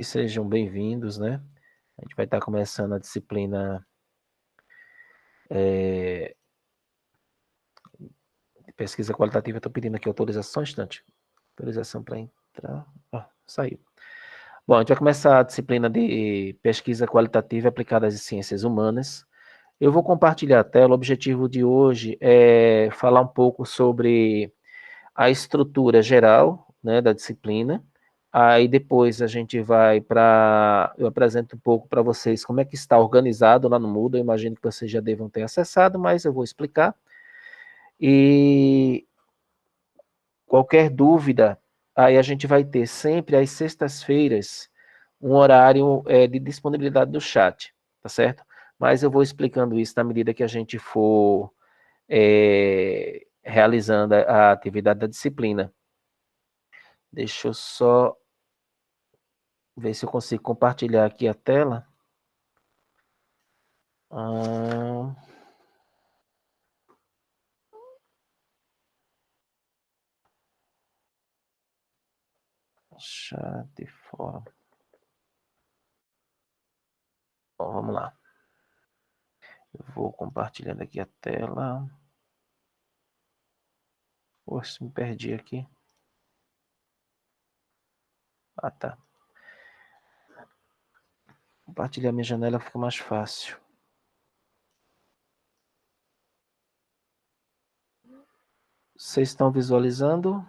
E sejam bem-vindos, né? A gente vai estar começando a disciplina de pesquisa qualitativa. Estou pedindo aqui autorização, um instante. Autorização para entrar. Saiu. Bom, a gente vai começar a disciplina de pesquisa qualitativa aplicada às ciências humanas. Eu vou compartilhar a tela. O objetivo de hoje é falar um pouco sobre a estrutura geral, né, da disciplina. Aí depois a gente vai para... Eu apresento um pouco para vocês como é que está organizado lá no Moodle. Eu imagino que vocês já devam ter acessado, mas eu vou explicar. E qualquer dúvida, aí a gente vai ter sempre às sextas-feiras um horário de disponibilidade do chat, tá certo? Mas eu vou explicando isso na medida que a gente for realizando a atividade da disciplina. Deixa eu só ver se eu consigo compartilhar aqui a tela. Chat fora. Bom, vamos lá. Eu vou compartilhando aqui a tela. Poxa, me perdi aqui. Tá. Compartilhar minha janela fica mais fácil. Vocês estão visualizando?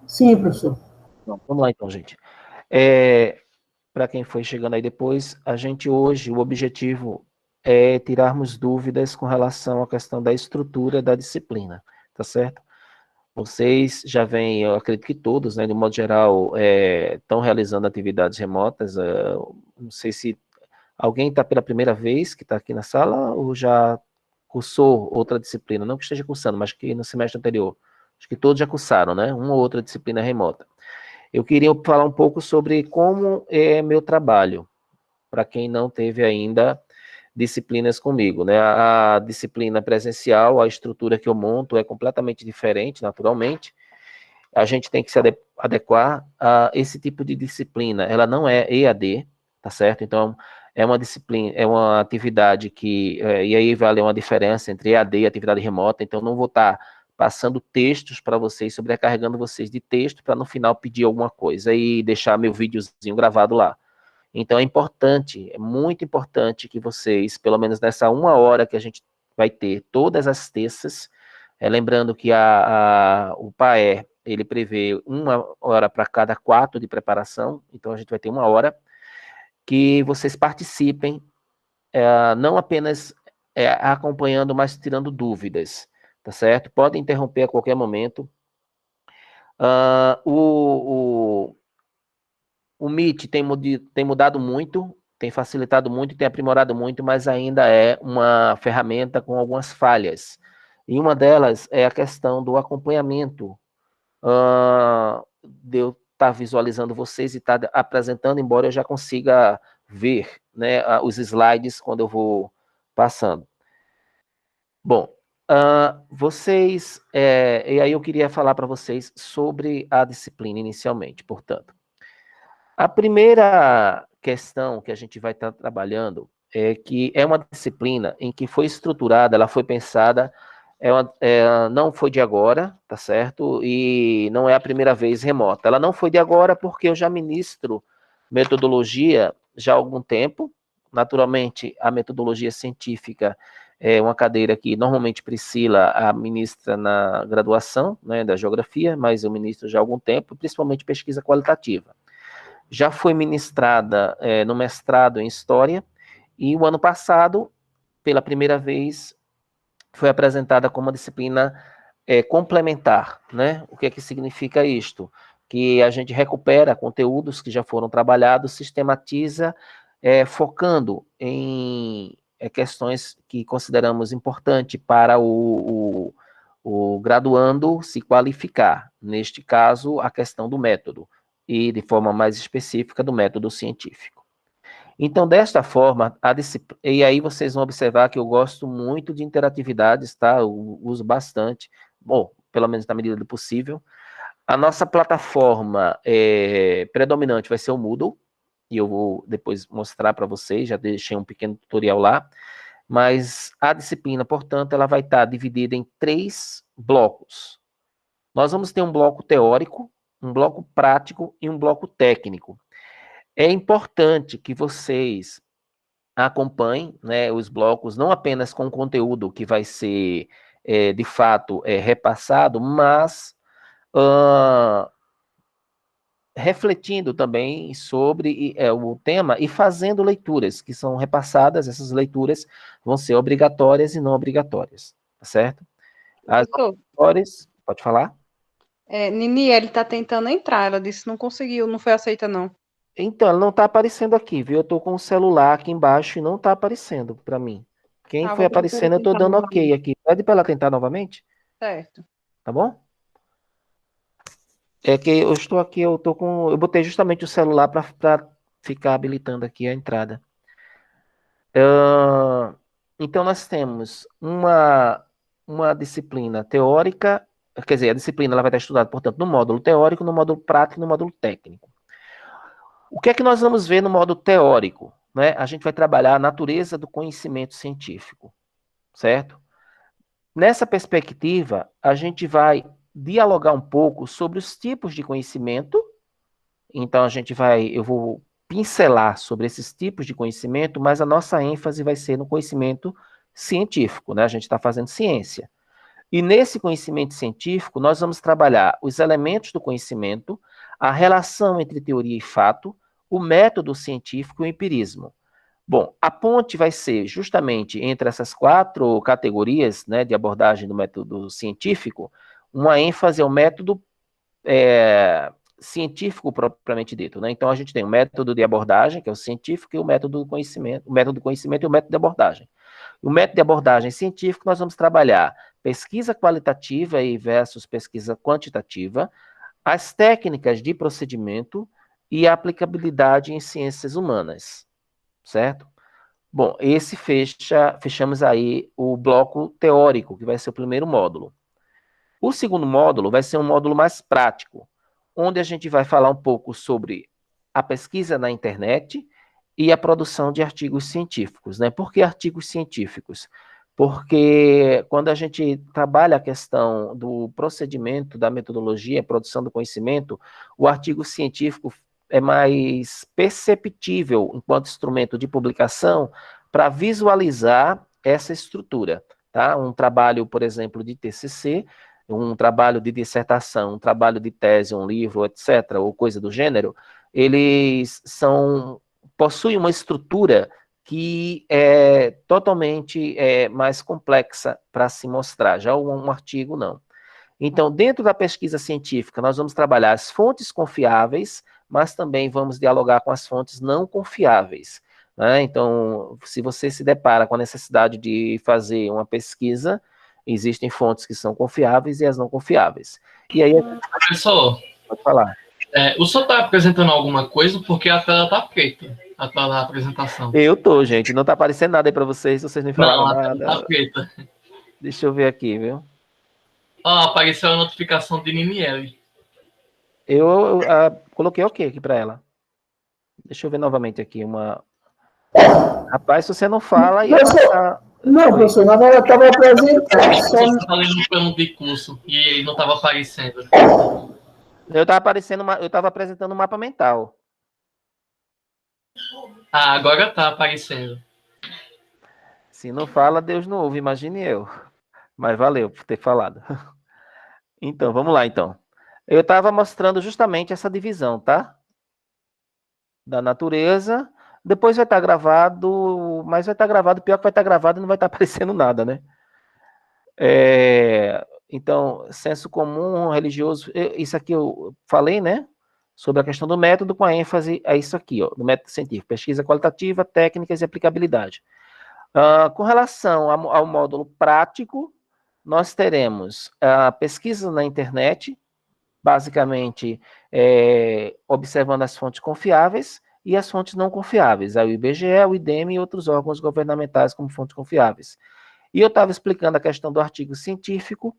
Sim, professor. Não, vamos lá então, gente. Para quem foi chegando aí depois, a gente hoje, o objetivo é tirarmos dúvidas com relação à questão da estrutura da disciplina, tá certo? Vocês já vêm, eu acredito que todos, né, de modo geral, estão realizando atividades remotas. Não sei se alguém está pela primeira vez que está aqui na sala ou já cursou outra disciplina, não que esteja cursando, mas que no semestre anterior. Acho que todos já cursaram, né? Uma ou outra disciplina remota. Eu queria falar um pouco sobre como é meu trabalho, para quem não teve ainda disciplinas comigo, né? A disciplina presencial, a estrutura que eu monto é completamente diferente, naturalmente. A gente tem que se adequar a esse tipo de disciplina. Ela não é EAD, tá certo? Então, é uma disciplina, é uma atividade que, e aí vale uma diferença entre EAD e atividade remota, então não vou estar passando textos para vocês, sobrecarregando vocês de texto, para no final pedir alguma coisa e deixar meu videozinho gravado lá. Então é importante, é muito importante que vocês, pelo menos nessa uma hora que a gente vai ter todas as terças, lembrando que o PAER, ele prevê uma hora para cada 4 de preparação, então a gente vai ter uma hora, que vocês participem, não apenas acompanhando, mas tirando dúvidas, tá certo? Podem interromper a qualquer momento. O Meet tem mudado muito, tem facilitado muito, tem aprimorado muito, mas ainda é uma ferramenta com algumas falhas. E uma delas é a questão do acompanhamento, de eu estar visualizando vocês e estar apresentando, embora eu já consiga ver, né, os slides quando eu vou passando. Bom, vocês, e aí eu queria falar para vocês sobre a disciplina inicialmente, portanto. A primeira questão que a gente vai estar trabalhando é que é uma disciplina em que foi estruturada, ela foi pensada, não foi de agora, tá certo? E não é a primeira vez remota. Ela não foi de agora porque eu já ministro metodologia já há algum tempo. Naturalmente, a metodologia científica é uma cadeira que normalmente Priscila ministra na graduação, né, da geografia, mas eu ministro já há algum tempo, principalmente pesquisa qualitativa. Já foi ministrada no mestrado em História, e o ano passado, pela primeira vez, foi apresentada como uma disciplina complementar, né? O que é que significa isto? Que a gente recupera conteúdos que já foram trabalhados, sistematiza, focando em questões que consideramos importantes para o graduando se qualificar. Neste caso, a questão do método, e de forma mais específica do método científico. Então, desta forma, e aí vocês vão observar que eu gosto muito de interatividades, tá? Eu uso bastante, bom, pelo menos na medida do possível. A nossa plataforma predominante vai ser o Moodle, e eu vou depois mostrar para vocês, já deixei um pequeno tutorial lá, mas a disciplina, portanto, ela vai estar dividida em 3 blocos. Nós vamos ter um bloco teórico, um bloco prático e um bloco técnico. É importante que vocês acompanhem, né, os blocos, não apenas com o conteúdo que vai ser, de fato, repassado, mas refletindo também sobre o tema e fazendo leituras que são repassadas. Essas leituras vão ser obrigatórias e não obrigatórias, tá certo? As Professor, obrigatórias, pode falar? Nini, ele tá tentando entrar. Ela disse que não conseguiu, não foi aceita, não. Então, ela não está aparecendo aqui, viu? Eu estou com o celular aqui embaixo e não está aparecendo para mim. Quem Tá, foi vou pedir pra ele aparecendo, eu estou tentar dando ok novamente. aqui. Pede para ela tentar novamente, Certo. tá bom? É que eu estou aqui, eu botei justamente o celular para ficar habilitando aqui a entrada. Então, nós temos uma disciplina teórica, quer dizer, a disciplina ela vai estar estudada, portanto, no módulo teórico, no módulo prático e no módulo técnico. O que é que nós vamos ver no módulo teórico? Né? A gente vai trabalhar a natureza do conhecimento científico, certo? Nessa perspectiva, a gente vai dialogar um pouco sobre os tipos de conhecimento. Então, eu vou pincelar sobre esses tipos de conhecimento, mas a nossa ênfase vai ser no conhecimento científico, né? A gente está fazendo ciência. E nesse conhecimento científico, nós vamos trabalhar os elementos do conhecimento, a relação entre teoria e fato, o método científico e o empirismo. Bom, a ponte vai ser justamente entre essas 4 categorias, né, de abordagem do método científico, uma ênfase ao método científico propriamente dito, né? Então a gente tem o método de abordagem, que é o científico, e o método do conhecimento, e o método de abordagem. O método de abordagem científico, nós vamos trabalhar pesquisa qualitativa e versus pesquisa quantitativa, as técnicas de procedimento e a aplicabilidade em ciências humanas, certo? Bom, fechamos aí o bloco teórico, que vai ser o primeiro módulo. O segundo módulo vai ser um módulo mais prático, onde a gente vai falar um pouco sobre a pesquisa na internet e a produção de artigos científicos, né? Por que artigos científicos? Porque quando a gente trabalha a questão do procedimento, da metodologia, produção do conhecimento, o artigo científico é mais perceptível enquanto instrumento de publicação para visualizar essa estrutura, tá? Um trabalho, por exemplo, de TCC, um trabalho de dissertação, um trabalho de tese, um livro, etc., ou coisa do gênero, eles possuem uma estrutura que é totalmente mais complexa para se mostrar, já um artigo não. Então, dentro da pesquisa científica, nós vamos trabalhar as fontes confiáveis, mas também vamos dialogar com as fontes não confiáveis, né? Então, se você se depara com a necessidade de fazer uma pesquisa, existem fontes que são confiáveis e as não confiáveis. E aí, Professor, pode falar. O senhor está apresentando alguma coisa porque a tela está preta, a tela da apresentação. Eu tô, gente. Não tá aparecendo nada aí para vocês, se vocês não falaram Não, a nada. tela está preta. Deixa eu ver aqui, viu? Apareceu a notificação de Niniele. Eu coloquei ok aqui para ela. Deixa eu ver novamente aqui Rapaz, se você não fala, ia passar... Não, professor, na verdade eu estava apresentando. Você estava lendo um plano de curso e ele não estava aparecendo. Eu estava apresentando um mapa mental. Agora está aparecendo. Se não fala, Deus não ouve, imagine eu. Mas valeu por ter falado. Então, vamos lá, então. Eu estava mostrando justamente essa divisão, tá? Da natureza. Depois vai estar gravado, mas vai estar gravado, pior que vai estar gravado e não vai estar aparecendo nada, né? Então, senso comum, religioso, isso aqui eu falei, né? Sobre a questão do método, com a ênfase a isso aqui, ó, do método científico, pesquisa qualitativa, técnicas e aplicabilidade. Com relação ao módulo prático, nós teremos a pesquisa na internet, basicamente observando as fontes confiáveis e as fontes não confiáveis, o IBGE, o IDEME e outros órgãos governamentais como fontes confiáveis. E eu estava explicando a questão do artigo científico,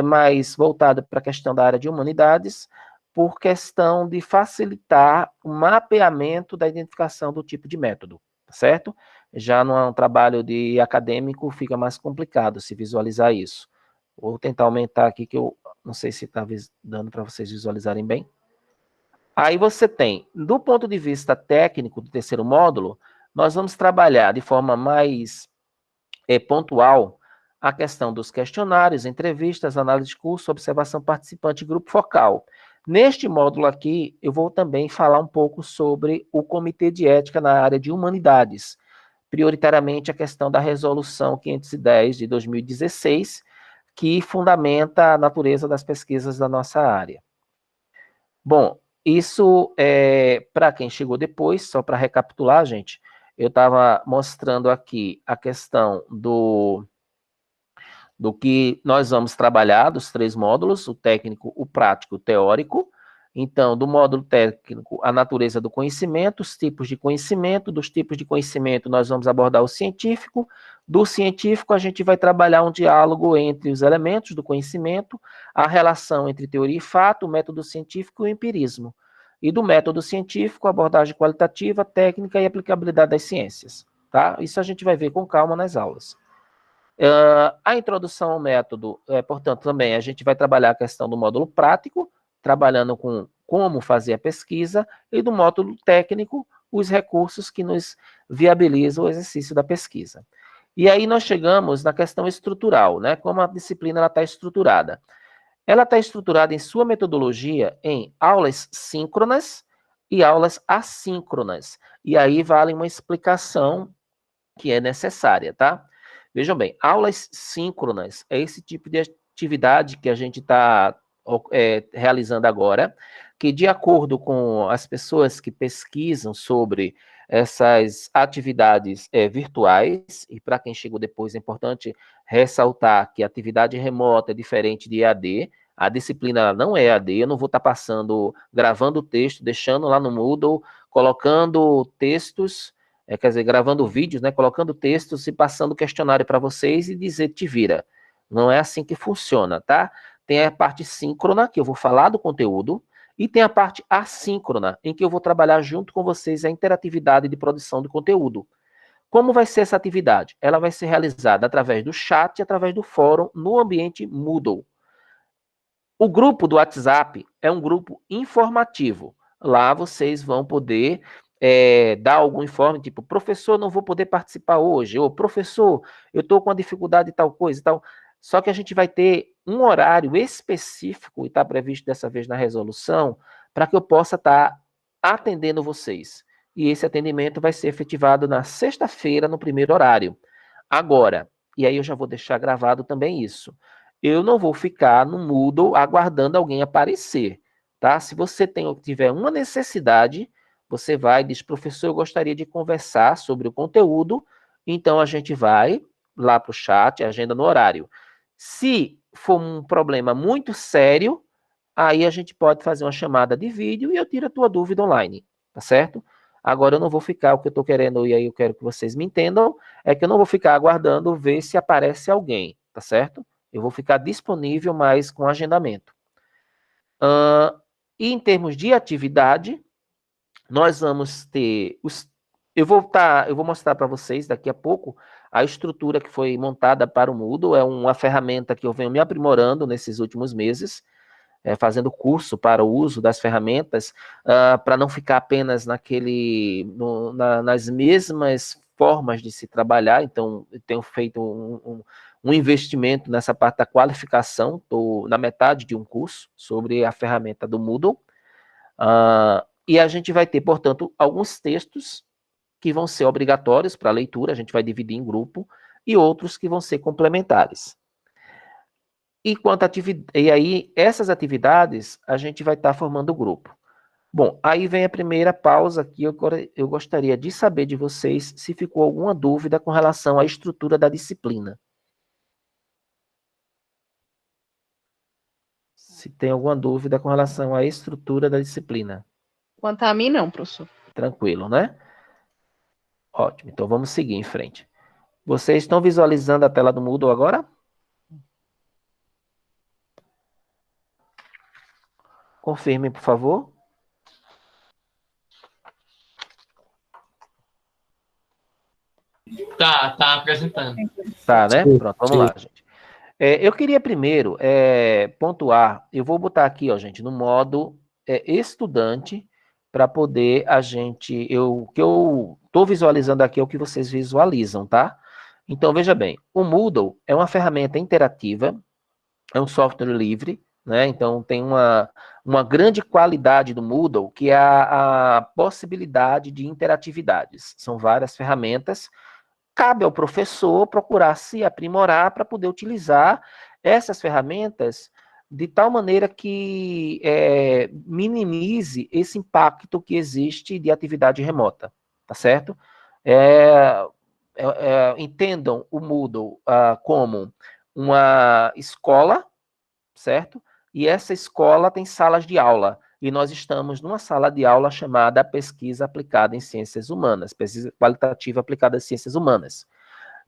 mais voltado para a questão da área de humanidades, por questão de facilitar o mapeamento da identificação do tipo de método, certo? Já num trabalho de acadêmico fica mais complicado se visualizar isso. Vou tentar aumentar aqui, que eu não sei se está dando para vocês visualizarem bem. Aí você tem, do ponto de vista técnico do terceiro módulo, nós vamos trabalhar de forma mais pontual a questão dos questionários, entrevistas, análise de curso, observação participante e grupo focal. Neste módulo aqui, eu vou também falar um pouco sobre o Comitê de Ética na área de humanidades, prioritariamente a questão da Resolução 510 de 2016, que fundamenta a natureza das pesquisas da nossa área. Bom, isso para quem chegou depois, só para recapitular, gente, eu estava mostrando aqui a questão do que nós vamos trabalhar, dos 3 módulos, o técnico, o prático, o teórico. Então, do módulo técnico, a natureza do conhecimento, os tipos de conhecimento, dos tipos de conhecimento nós vamos abordar o científico, do científico a gente vai trabalhar um diálogo entre os elementos do conhecimento, a relação entre teoria e fato, o método científico e o empirismo. E do método científico, abordagem qualitativa, técnica e aplicabilidade das ciências. Tá? Isso a gente vai ver com calma nas aulas. A introdução ao método, portanto, também a gente vai trabalhar a questão do módulo prático, trabalhando com como fazer a pesquisa, e do módulo técnico, os recursos que nos viabilizam o exercício da pesquisa. E aí nós chegamos na questão estrutural, né? Como a disciplina está estruturada. Ela está estruturada em sua metodologia em aulas síncronas e aulas assíncronas. E aí vale uma explicação que é necessária, tá? Vejam bem, aulas síncronas é esse tipo de atividade que a gente está realizando agora, que de acordo com as pessoas que pesquisam sobre essas atividades virtuais, e para quem chegou depois é importante ressaltar que a atividade remota é diferente de EAD, a disciplina não é EAD, eu não vou estar passando, gravando o texto, deixando lá no Moodle, colocando textos, quer dizer, gravando vídeos, né, colocando textos e passando questionário para vocês e dizer te vira. Não é assim que funciona, tá? Tem a parte síncrona, que eu vou falar do conteúdo, e tem a parte assíncrona, em que eu vou trabalhar junto com vocês a interatividade de produção do conteúdo. Como vai ser essa atividade? Ela vai ser realizada através do chat e através do fórum no ambiente Moodle. O grupo do WhatsApp é um grupo informativo. Lá vocês vão poder dar algum informe, tipo, professor, não vou poder participar hoje, ou professor, eu estou com uma dificuldade de tal coisa e tal. Só que a gente vai ter um horário específico, e está previsto dessa vez na resolução, para que eu possa estar atendendo vocês. E esse atendimento vai ser efetivado na sexta-feira, no primeiro horário. Agora, e aí eu já vou deixar gravado também isso, eu não vou ficar no Moodle aguardando alguém aparecer, tá? Se você tiver uma necessidade, você vai, diz, professor, eu gostaria de conversar sobre o conteúdo, então a gente vai lá para o chat, agenda no horário. Se for um problema muito sério, aí a gente pode fazer uma chamada de vídeo e eu tiro a tua dúvida online, tá certo? Agora eu não vou ficar, o que eu estou querendo, e aí eu quero que vocês me entendam, é que eu não vou ficar aguardando ver se aparece alguém, tá certo? Eu vou ficar disponível, mas com agendamento. E em termos de atividade, nós vamos ter eu vou mostrar para vocês daqui a pouco a estrutura que foi montada para o Moodle. É uma ferramenta que eu venho me aprimorando nesses últimos meses, fazendo curso para o uso das ferramentas, para não ficar apenas nas mesmas formas de se trabalhar. Então, eu tenho feito um investimento nessa parte da qualificação, estou na metade de um curso sobre a ferramenta do Moodle. E a gente vai ter, portanto, alguns textos que vão ser obrigatórios para leitura, a gente vai dividir em grupo, e outros que vão ser complementares. E aí, essas atividades, a gente vai estar formando o grupo. Bom, aí vem a primeira pausa aqui, eu gostaria de saber de vocês se ficou alguma dúvida com relação à estrutura da disciplina. Se tem alguma dúvida com relação à estrutura da disciplina. Quanto a mim, não, professor. Tranquilo, né? Ótimo, então vamos seguir em frente. Vocês estão visualizando a tela do Moodle agora? Confirme, por favor. Tá apresentando. Tá, né? Sim, Pronto, vamos sim. lá, gente. Eu queria primeiro pontuar, eu vou botar aqui, ó, gente, no modo estudante, para poder o que eu estou visualizando aqui é o que vocês visualizam, tá? Então, veja bem, o Moodle é uma ferramenta interativa, é um software livre, né? Então, tem uma grande qualidade do Moodle, que é a possibilidade de interatividades. São várias ferramentas. Cabe ao professor procurar se aprimorar para poder utilizar essas ferramentas de tal maneira que minimize esse impacto que existe de atividade remota, tá certo? Entendam o Moodle como uma escola, certo? E essa escola tem salas de aula. E nós estamos numa sala de aula chamada Pesquisa Aplicada em Ciências Humanas, Pesquisa Qualitativa Aplicada em Ciências Humanas.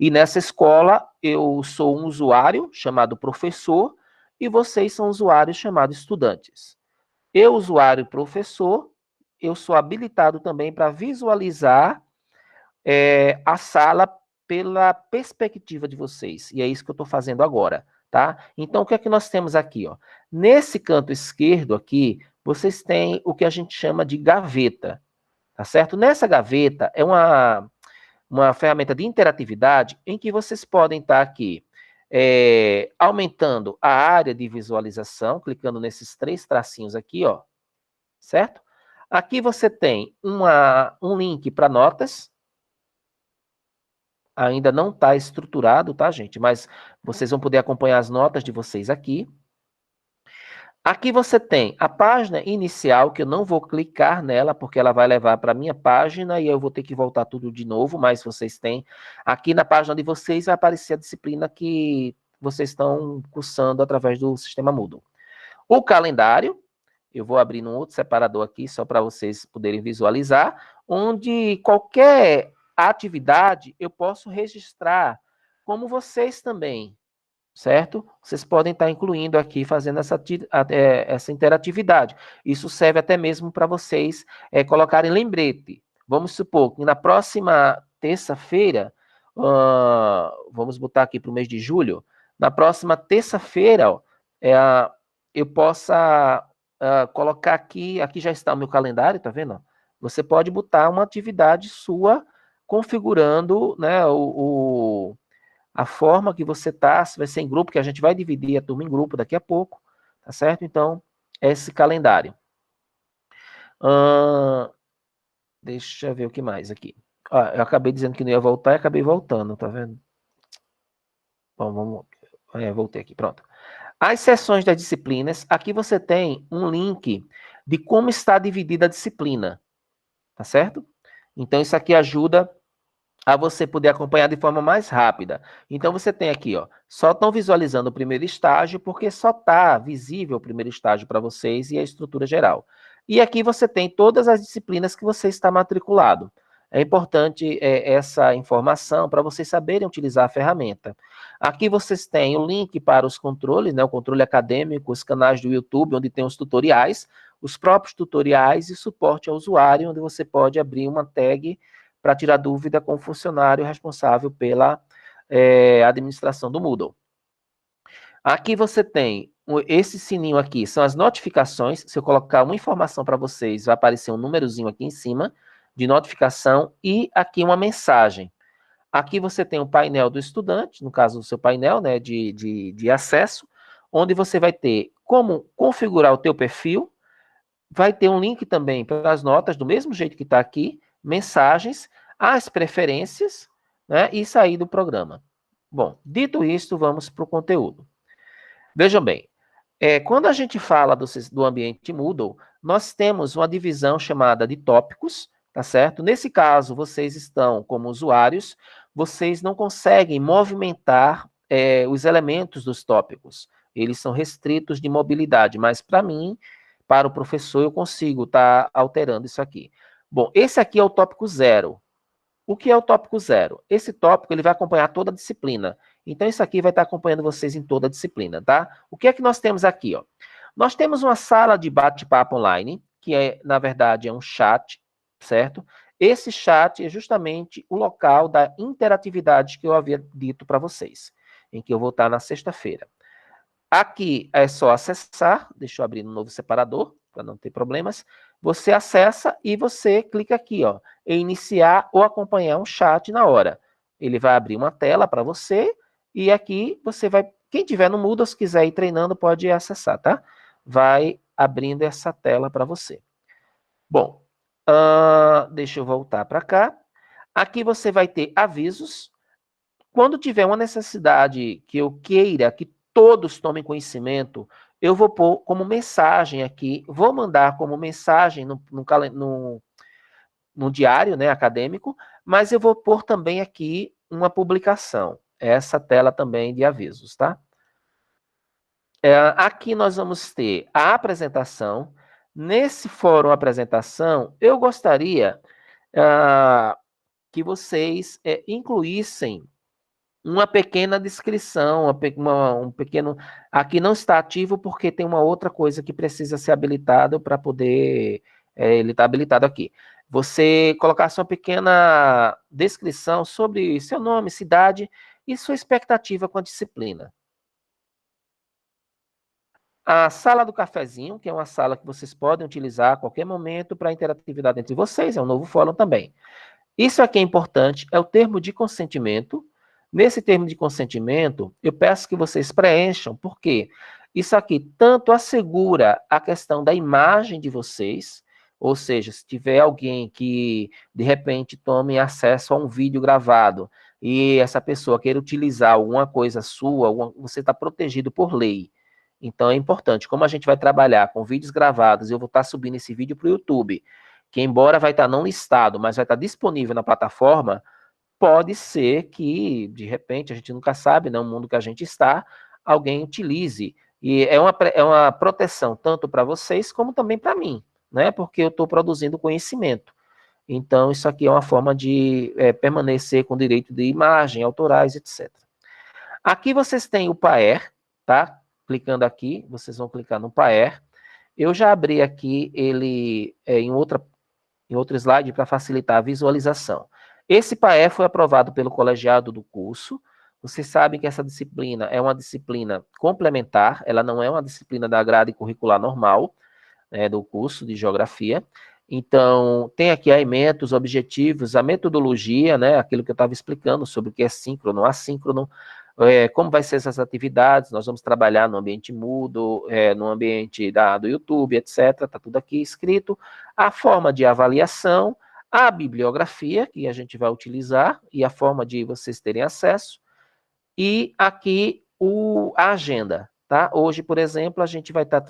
E nessa escola, eu sou um usuário chamado professor e vocês são usuários chamados estudantes. Eu, usuário professor, eu sou habilitado também para visualizar a sala pela perspectiva de vocês. E é isso que eu estou fazendo agora, tá? Então, o que é que nós temos aqui, ó? Nesse canto esquerdo aqui, vocês têm o que a gente chama de gaveta, tá certo? Nessa gaveta é uma ferramenta de interatividade em que vocês podem estar aqui aumentando a área de visualização, clicando nesses 3 tracinhos aqui, ó, certo? Aqui você tem um link para notas, ainda não está estruturado, tá, gente? Mas vocês vão poder acompanhar as notas de vocês aqui. Aqui você tem a página inicial, que eu não vou clicar nela, porque ela vai levar para a minha página e eu vou ter que voltar tudo de novo, mas vocês têm. Aqui na página de vocês vai aparecer a disciplina que vocês estão cursando através do sistema Moodle. O calendário, eu vou abrir num outro separador aqui, só para vocês poderem visualizar, onde qualquer atividade eu posso registrar, como vocês também, certo? Vocês podem estar incluindo aqui, fazendo essa interatividade. Isso serve até mesmo para vocês colocarem lembrete. Vamos supor que na próxima terça-feira, vamos botar aqui para o mês de julho, na próxima terça-feira, eu possa colocar aqui já está o meu calendário, tá vendo? Você pode botar uma atividade sua configurando, né, a forma que você está, se vai ser em grupo, que a gente vai dividir a turma em grupo daqui a pouco, tá certo? Então, esse calendário. Deixa eu ver o que mais aqui. Eu acabei dizendo que não ia voltar e acabei voltando, tá vendo? Bom, vamos... voltei aqui, pronto. As sessões das disciplinas, aqui você tem um link de como está dividida a disciplina, tá certo? Então, isso aqui ajuda a você poder acompanhar de forma mais rápida. Então, você tem aqui, ó, só estão visualizando o primeiro estágio, porque só está visível o primeiro estágio para vocês e a estrutura geral. E aqui você tem todas as disciplinas que você está matriculado. É importante essa informação para vocês saberem utilizar a ferramenta. Aqui vocês têm o link para os controles, né, o controle acadêmico, os canais do YouTube, onde tem os tutoriais, os próprios tutoriais e suporte ao usuário, onde você pode abrir uma tag para tirar dúvida com o funcionário responsável pela administração do Moodle. Aqui você tem esse sininho aqui, são as notificações. Se eu colocar uma informação para vocês, vai aparecer um númerozinho aqui em cima de notificação e aqui uma mensagem. Aqui você tem o painel do estudante, no caso do seu painel, né, de acesso, onde você vai ter como configurar o teu perfil, vai ter um link também para as notas, do mesmo jeito que está aqui, mensagens, as preferências, né, e sair do programa. Bom, dito isto, vamos para o conteúdo. Vejam bem, quando a gente fala do ambiente Moodle, nós temos uma divisão chamada de tópicos, tá certo? Nesse caso, vocês estão como usuários, vocês não conseguem movimentar os elementos dos tópicos. Eles são restritos de mobilidade, mas para mim, para o professor, eu consigo estar alterando isso aqui. Bom, esse aqui é o tópico 0, O que é o tópico 0? Esse tópico ele vai acompanhar toda a disciplina. Então, isso aqui vai estar acompanhando vocês em toda a disciplina, tá? O que é que nós temos aqui, ó? Nós temos uma sala de bate-papo online, que é, na verdade, é um chat, certo? Esse chat é justamente o local da interatividade que eu havia dito para vocês, em que eu vou estar na sexta-feira. Aqui é só acessar, deixa eu abrir um novo separador, para não ter problemas. Você acessa e você clica aqui, ó, em iniciar ou acompanhar um chat na hora. Ele vai abrir uma tela para você e aqui você vai, quem tiver no Moodle, se quiser ir treinando, pode acessar, tá? Vai abrindo essa tela para você. Bom, deixa eu voltar para cá. Aqui você vai ter avisos. Quando tiver uma necessidade que eu queira que todos tomem conhecimento, eu vou pôr como mensagem aqui, vou mandar como mensagem no diário, né, acadêmico, mas eu vou pôr também aqui uma publicação, essa tela também de avisos, tá? Aqui nós vamos ter a apresentação. Nesse fórum apresentação, eu gostaria que vocês incluíssem uma pequena descrição, um pequeno... Aqui não está ativo porque tem uma outra coisa que precisa ser habilitado para poder... ele está habilitado aqui. Você colocasse uma pequena descrição sobre seu nome, cidade e sua expectativa com a disciplina. A sala do cafezinho, que é uma sala que vocês podem utilizar a qualquer momento para interatividade entre vocês, é um novo fórum também. Isso aqui é importante, é o termo de consentimento. Nesse termo de consentimento, eu peço que vocês preencham, porque isso aqui tanto assegura a questão da imagem de vocês, ou seja, se tiver alguém que, de repente, tome acesso a um vídeo gravado e essa pessoa queira utilizar alguma coisa sua, você está protegido por lei. Então, é importante, como a gente vai trabalhar com vídeos gravados, eu vou estar subindo esse vídeo para o YouTube, que embora vai estar não listado, mas vai estar disponível na plataforma, pode ser que, de repente, a gente nunca sabe, né, no mundo que a gente está, alguém utilize. E é uma proteção tanto para vocês como também para mim, né, porque eu estou produzindo conhecimento. Então, isso aqui é uma forma de permanecer com direito de imagem, autorais, etc. Aqui vocês têm o Paer, tá? Clicando aqui, vocês vão clicar no Paer. Eu já abri aqui ele em outro slide para facilitar a visualização. Esse Paer foi aprovado pelo colegiado do curso. Vocês sabem que essa disciplina é uma disciplina complementar, ela não é uma disciplina da grade curricular normal, do curso de Geografia. Então, tem aqui a ementa, os objetivos, a metodologia, né, aquilo que eu estava explicando sobre o que é síncrono, assíncrono, como vai ser essas atividades, nós vamos trabalhar no ambiente Moodle, no ambiente do YouTube, etc., está tudo aqui escrito, a forma de avaliação, a bibliografia que a gente vai utilizar e a forma de vocês terem acesso, e aqui a agenda, tá? Hoje, por exemplo, a gente vai estar,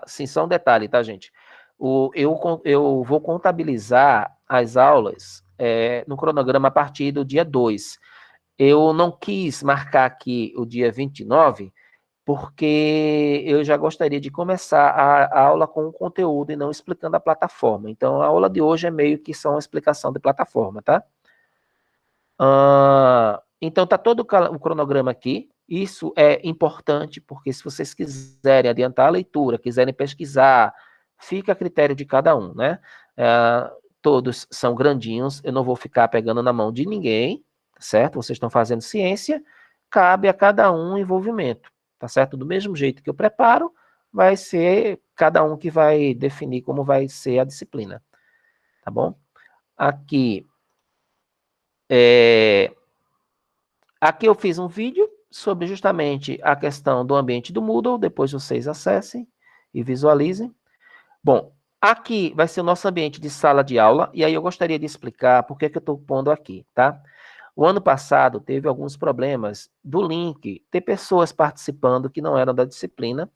sim, só um detalhe, tá, gente? Eu vou contabilizar as aulas no cronograma a partir do dia 2. Eu não quis marcar aqui o dia 29, porque eu já gostaria de começar a aula com o conteúdo e não explicando a plataforma. Então, a aula de hoje é meio que só uma explicação de plataforma, tá? Então, está todo o cronograma aqui. Isso é importante, porque se vocês quiserem adiantar a leitura, quiserem pesquisar, fica a critério de cada um, né? Todos são grandinhos, eu não vou ficar pegando na mão de ninguém, certo? Vocês estão fazendo ciência, cabe a cada um o envolvimento, tá certo? Do mesmo jeito que eu preparo, vai ser cada um que vai definir como vai ser a disciplina, tá bom? Aqui eu fiz um vídeo sobre justamente a questão do ambiente do Moodle, depois vocês acessem e visualizem. Bom, aqui vai ser o nosso ambiente de sala de aula, e aí eu gostaria de explicar por que eu estou pondo aqui, tá? O ano passado teve alguns problemas do link, ter pessoas participando que não eram da disciplina.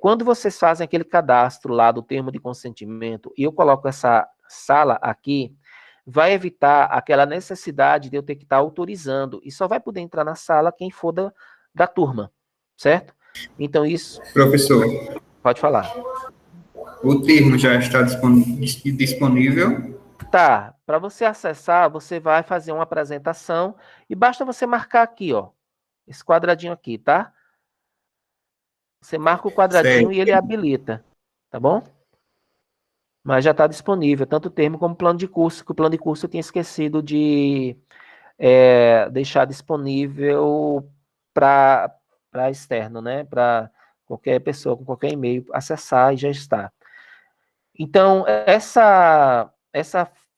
Quando vocês fazem aquele cadastro lá do termo de consentimento, e eu coloco essa sala aqui, vai evitar aquela necessidade de eu ter que estar autorizando, e só vai poder entrar na sala quem for da turma, certo? Então isso... Professor. Pode falar. O termo já está disponível? Tá, para você acessar, você vai fazer uma apresentação e basta você marcar aqui, ó, esse quadradinho aqui, tá? Você marca o quadradinho Sei. e ele habilita, tá bom? Mas já está disponível, tanto o termo como o plano de curso, que o plano de curso eu tinha esquecido de deixar disponível para externo, né? Para qualquer pessoa com qualquer e-mail acessar e já está. Então, essa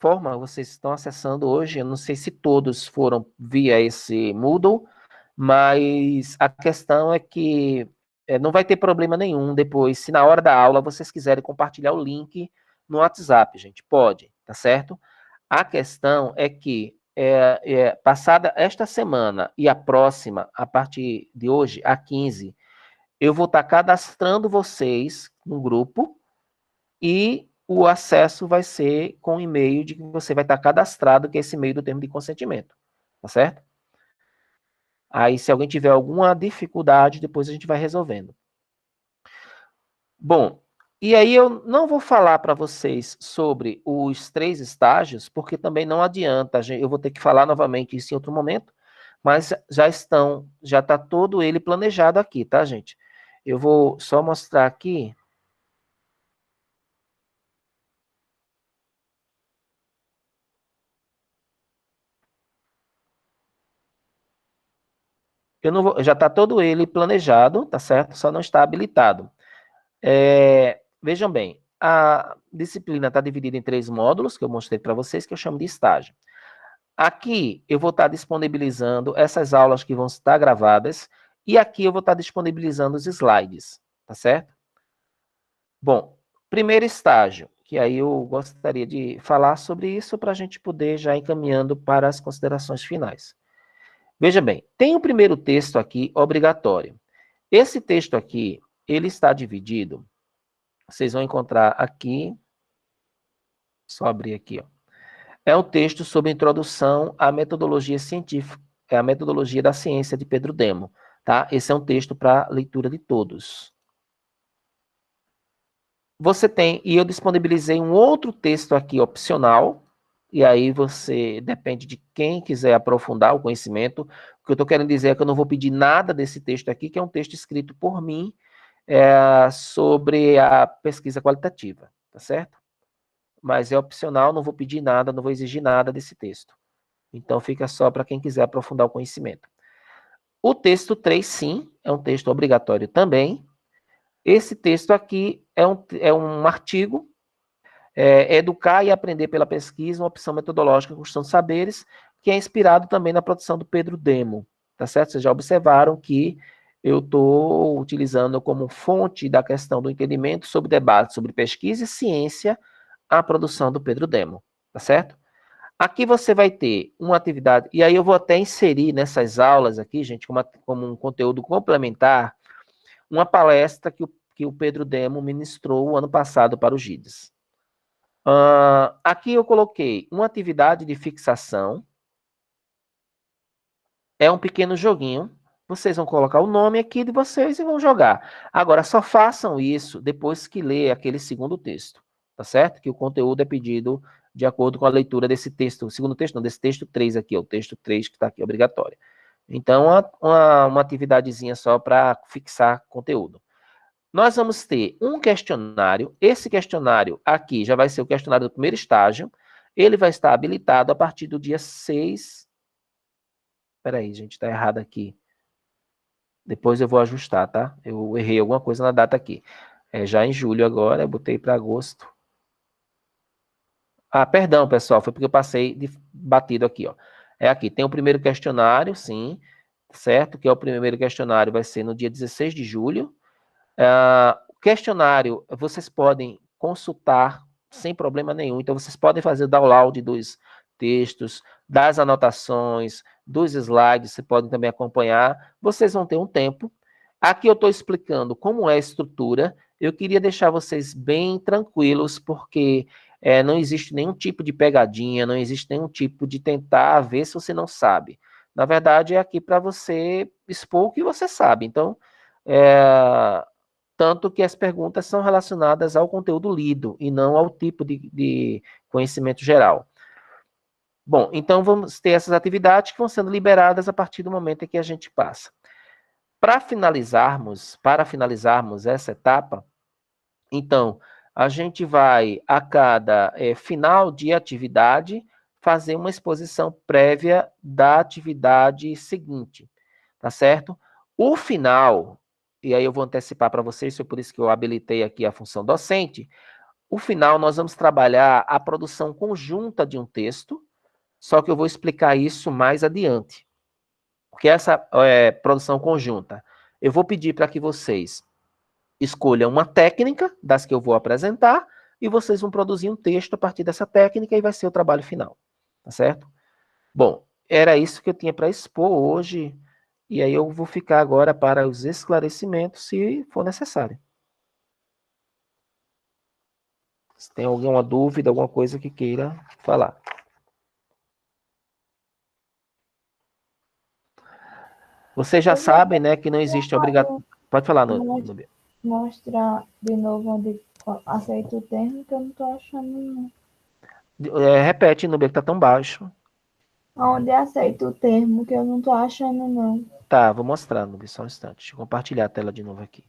forma vocês estão acessando hoje, eu não sei se todos foram via esse Moodle, mas a questão é que não vai ter problema nenhum depois, se na hora da aula vocês quiserem compartilhar o link no WhatsApp, gente, pode, tá certo? A questão é que, passada esta semana e a próxima, a partir de hoje, a 15, eu vou estar cadastrando vocês no grupo e o acesso vai ser com o e-mail de que você vai estar cadastrado, que é esse e-mail do termo de consentimento, tá certo? Aí, se alguém tiver alguma dificuldade, depois a gente vai resolvendo. Bom, e aí eu não vou falar para vocês sobre os 3 estágios, porque também não adianta, eu vou ter que falar novamente isso em outro momento, mas já está todo ele planejado aqui, tá, gente? Eu vou só mostrar aqui. Eu não vou, já está todo ele planejado, tá certo? Só não está habilitado. Vejam bem, a disciplina está dividida em 3 módulos, que eu mostrei para vocês, que eu chamo de estágio. Aqui eu vou estar disponibilizando essas aulas que vão estar gravadas, e aqui eu vou estar disponibilizando os slides, tá certo? Bom, primeiro estágio, que aí eu gostaria de falar sobre isso para a gente poder já ir encaminhando para as considerações finais. Veja bem, tem o primeiro texto aqui, obrigatório. Esse texto aqui, ele está dividido, vocês vão encontrar aqui, só abrir aqui, ó. É um texto sobre introdução à metodologia científica, é a metodologia da ciência de Pedro Demo, tá? Esse é um texto para leitura de todos. Você tem, e eu disponibilizei um outro texto aqui opcional, e aí você, depende de quem quiser aprofundar o conhecimento. O que eu estou querendo dizer é que eu não vou pedir nada desse texto aqui, que é um texto escrito por mim, sobre a pesquisa qualitativa, tá certo? Mas é opcional, não vou pedir nada, não vou exigir nada desse texto. Então, fica só para quem quiser aprofundar o conhecimento. O texto 3, sim, é um texto obrigatório também. Esse texto aqui é um artigo, Educar e Aprender pela Pesquisa, uma opção metodológica de construção de saberes, que é inspirado também na produção do Pedro Demo, tá certo? Vocês já observaram que eu estou utilizando como fonte da questão do entendimento sobre debate sobre pesquisa e ciência a produção do Pedro Demo, tá certo? Aqui você vai ter uma atividade, e aí eu vou até inserir nessas aulas aqui, gente, como um conteúdo complementar, uma palestra que o Pedro Demo ministrou o ano passado para o GIDES. Aqui eu coloquei uma atividade de fixação, é um pequeno joguinho, vocês vão colocar o nome aqui de vocês e vão jogar. Agora, só façam isso depois que ler aquele segundo texto, tá certo? Que o conteúdo é pedido de acordo com a leitura desse texto, o segundo texto não, desse texto 3 aqui, o texto 3 que está aqui, obrigatório. Então, uma atividadezinha só para fixar conteúdo. Nós vamos ter um questionário, esse questionário aqui já vai ser o questionário do primeiro estágio, ele vai estar habilitado a partir do dia 6... Peraí, gente, tá errado aqui. Depois eu vou ajustar, tá? Eu errei alguma coisa na data aqui. Já em julho agora, eu botei para agosto. Perdão, pessoal, foi porque eu passei batido aqui, ó. Aqui, tem o primeiro questionário, sim, certo? Que é o primeiro questionário, vai ser no dia 16 de julho. O questionário, vocês podem consultar sem problema nenhum. Então, vocês podem fazer o download dos textos, das anotações, dos slides, vocês podem também acompanhar. Vocês vão ter um tempo. Aqui eu estou explicando como é a estrutura. Eu queria deixar vocês bem tranquilos, porque não existe nenhum tipo de pegadinha, não existe nenhum tipo de tentar ver se você não sabe. Na verdade, é aqui para você expor o que você sabe. Então, tanto que as perguntas são relacionadas ao conteúdo lido e não ao tipo de conhecimento geral. Bom, então vamos ter essas atividades que vão sendo liberadas a partir do momento em que a gente passa. Para finalizarmos essa etapa, então, a gente vai, a cada final de atividade, fazer uma exposição prévia da atividade seguinte, tá certo? O final, e aí eu vou antecipar para vocês, foi por isso que eu habilitei aqui a função docente, o final nós vamos trabalhar a produção conjunta de um texto, só que eu vou explicar isso mais adiante. Porque essa produção conjunta, eu vou pedir para que vocês escolham uma técnica das que eu vou apresentar e vocês vão produzir um texto a partir dessa técnica e vai ser o trabalho final, tá certo? Bom, era isso que eu tinha para expor hoje e aí eu vou ficar agora para os esclarecimentos, se for necessário. Se tem alguma dúvida, alguma coisa que queira falar. Vocês já sabem, né, que não existe obrigação. Pode falar, Nubia. Mostrar de novo onde aceita o termo, que eu não estou achando não. Repete, Nubia, que tá tão baixo. Onde aceita o termo, que eu não estou achando não. Tá, vou mostrar, Nubia, só um instante. Deixa eu compartilhar a tela de novo aqui.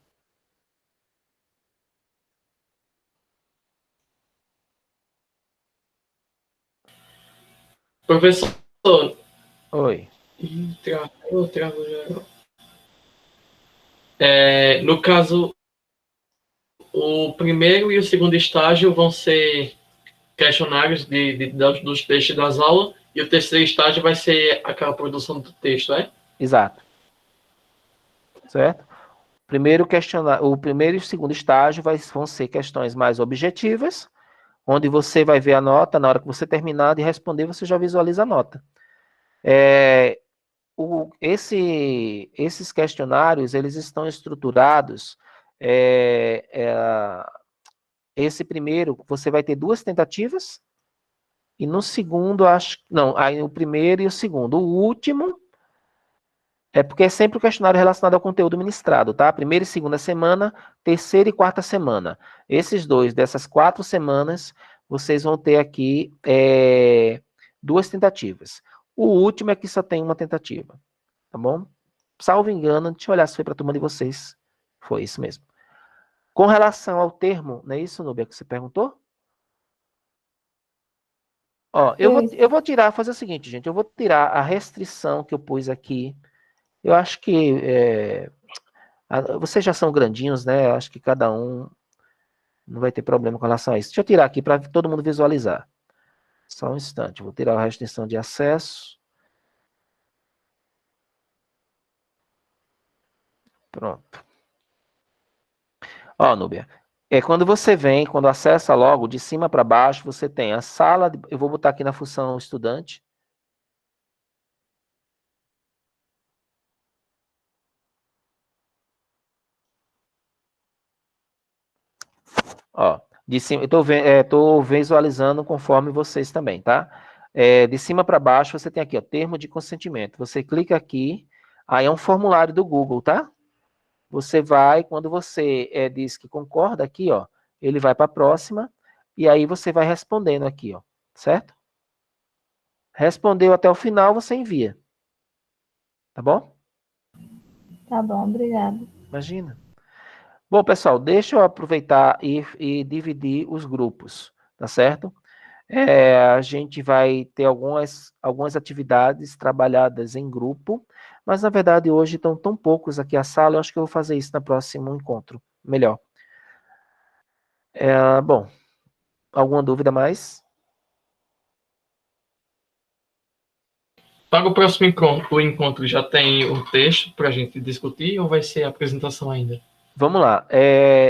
Professor, Oi. travou já. No caso, o primeiro e o segundo estágio vão ser questionários dos textos das aulas, e o terceiro estágio vai ser aquela produção do texto, é? Exato. Certo? O primeiro e o segundo estágio vão ser questões mais objetivas, onde você vai ver a nota, na hora que você terminar de responder, você já visualiza a nota. Esses questionários, eles estão estruturados, esse primeiro, você vai ter 2 tentativas, e no segundo, aí o primeiro e o segundo. O último, porque é sempre o questionário relacionado ao conteúdo ministrado, tá? Primeira e segunda semana, terceira e quarta semana. Esses dois, dessas 4 semanas, vocês vão ter aqui 2 tentativas. O último é que só tem uma tentativa, tá bom? Salvo engano, deixa eu olhar se foi para a turma de vocês. Foi isso mesmo. Com relação ao termo, não é isso, Núbia, que você perguntou? Ó, eu vou tirar, fazer o seguinte, gente, eu vou tirar a restrição que eu pus aqui. Eu acho que vocês já são grandinhos, né? Eu acho que cada um não vai ter problema com relação a isso. Deixa eu tirar aqui para todo mundo visualizar. Só um instante, vou tirar a restrição de acesso. Pronto. Ó, Núbia, quando você vem, quando acessa logo, de cima para baixo, você tem a sala, eu vou botar aqui na função estudante. Ó, de cima, eu tô visualizando conforme vocês também, tá? De cima para baixo, você tem aqui, ó, termo de consentimento. Você clica aqui, aí é um formulário do Google, tá? Você vai, quando você diz que concorda aqui, ó, ele vai para a próxima, e aí você vai respondendo aqui, ó, certo? Respondeu até o final, você envia. Tá bom? Tá bom, obrigado. Imagina. Bom, pessoal, deixa eu aproveitar e dividir os grupos, tá certo? A gente vai ter algumas atividades trabalhadas em grupo, mas na verdade hoje estão tão poucos aqui a sala, eu acho que eu vou fazer isso no próximo encontro, melhor. Bom, alguma dúvida mais? Para o próximo encontro já tem o texto para a gente discutir ou vai ser a apresentação ainda? Vamos lá.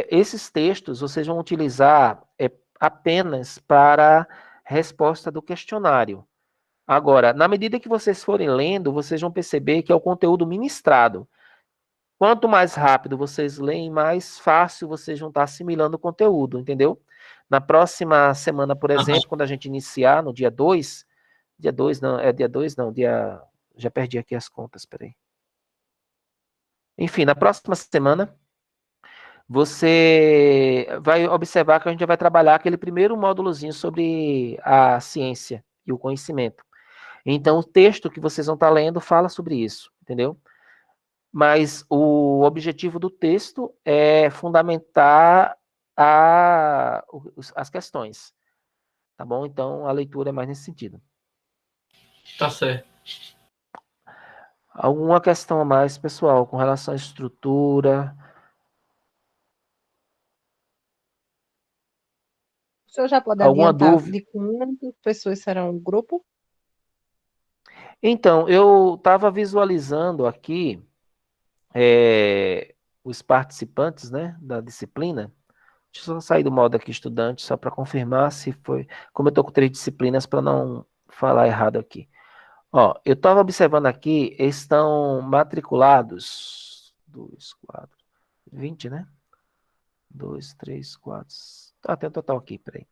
Esses textos vocês vão utilizar apenas para resposta do questionário. Agora, na medida que vocês forem lendo, vocês vão perceber que é o conteúdo ministrado. Quanto mais rápido vocês leem, mais fácil vocês vão estar assimilando o conteúdo, entendeu? Na próxima semana, por exemplo, quando a gente iniciar, no dia 2, já perdi aqui as contas, peraí. Enfim, na próxima semana, você vai observar que a gente vai trabalhar aquele primeiro módulozinho sobre a ciência e o conhecimento. Então, o texto que vocês vão estar lendo fala sobre isso, entendeu? Mas o objetivo do texto é fundamentar as questões, tá bom? Então, a leitura é mais nesse sentido. Tá certo. Alguma questão a mais, pessoal, com relação à estrutura? O senhor já pode Alguma adiantar dúvida? de quantas pessoas serão o grupo? Então, eu estava visualizando aqui os participantes, né, da disciplina. Deixa eu só sair do modo aqui, estudante, só para confirmar se foi... Como eu estou com 3 disciplinas, para não falar errado aqui. Ó, eu estava observando aqui, estão matriculados 2, 4, 20, né? 2, 3, 4. Tá, tem um total aqui, peraí.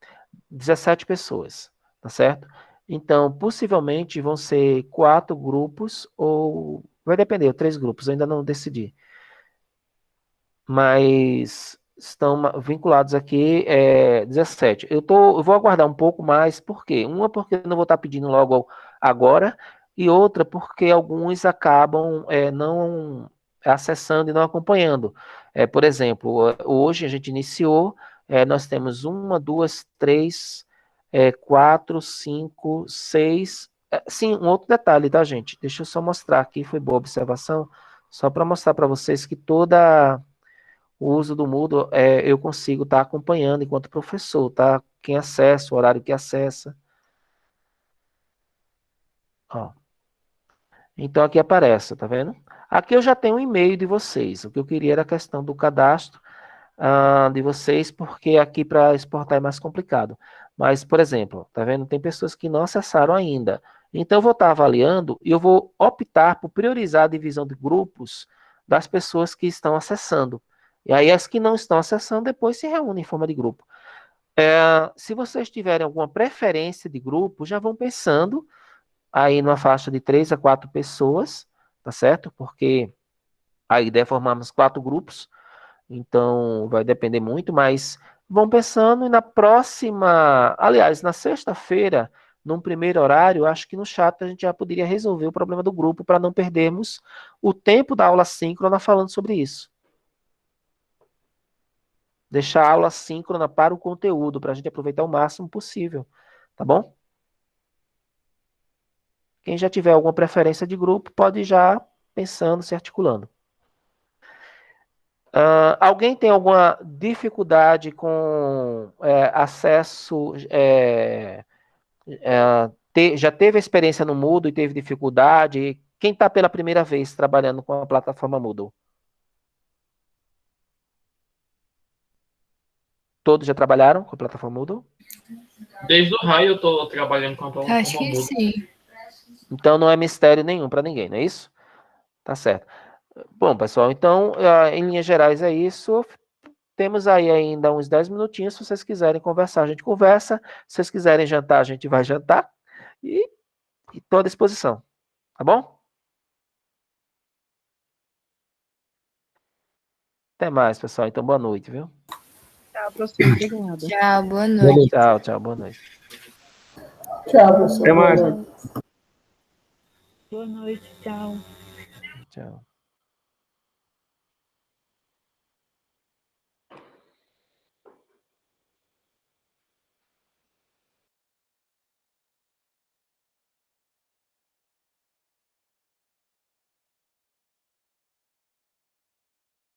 17 pessoas, tá certo? Então, possivelmente vão ser 4 grupos ou. Vai depender, 3 grupos, eu ainda não decidi. Mas estão vinculados aqui 17. Eu vou aguardar um pouco mais, por quê? Uma, porque eu não vou estar pedindo logo agora, e outra, porque alguns acabam não acessando e não acompanhando. Por exemplo, hoje a gente iniciou, nós temos 1, 2, 3, 4, 5, 6. Sim, um outro detalhe, tá, gente? Deixa eu só mostrar aqui, foi boa observação, só para mostrar para vocês que o uso do Moodle, eu consigo estar acompanhando enquanto professor, tá? Quem acessa, o horário que acessa. Ó. Então, aqui aparece, tá vendo? Aqui eu já tenho um e-mail de vocês. O que eu queria era a questão do cadastro de vocês, porque aqui para exportar é mais complicado. Mas, por exemplo, tá vendo? Tem pessoas que não acessaram ainda. Então, eu vou estar avaliando e eu vou optar por priorizar a divisão de grupos das pessoas que estão acessando. E aí, as que não estão acessando, depois se reúnem em forma de grupo. Se vocês tiverem alguma preferência de grupo, já vão pensando aí numa faixa de 3 a 4 pessoas, tá certo? Porque a ideia é formarmos 4 grupos, então vai depender muito, mas vão pensando e na próxima, aliás, na sexta-feira, num primeiro horário, acho que no chat a gente já poderia resolver o problema do grupo para não perdermos o tempo da aula síncrona falando sobre isso. Deixar a aula síncrona para o conteúdo, para a gente aproveitar o máximo possível, tá bom? Quem já tiver alguma preferência de grupo, pode ir já pensando, se articulando. Alguém tem alguma dificuldade com acesso? Já teve experiência no Moodle e teve dificuldade? Quem está pela primeira vez trabalhando com a plataforma Moodle? Todos já trabalharam com a plataforma Moodle? Desde o raio eu estou trabalhando com a Acho plataforma que Moodle. sim. Então não é mistério nenhum para ninguém, não é isso? Tá certo. Bom, pessoal, então, em linhas gerais é isso. Temos aí ainda uns 10 minutinhos, se vocês quiserem conversar, a gente conversa. Se vocês quiserem jantar, a gente vai jantar. E estou à disposição, tá bom? Até mais, pessoal. Então, boa noite, viu? Tchau, professor. Obrigada. Tchau, boa noite. Tchau, tchau, boa noite. Tchau, professor. Até mais. Boa noite. Boa noite, tchau. Tchau.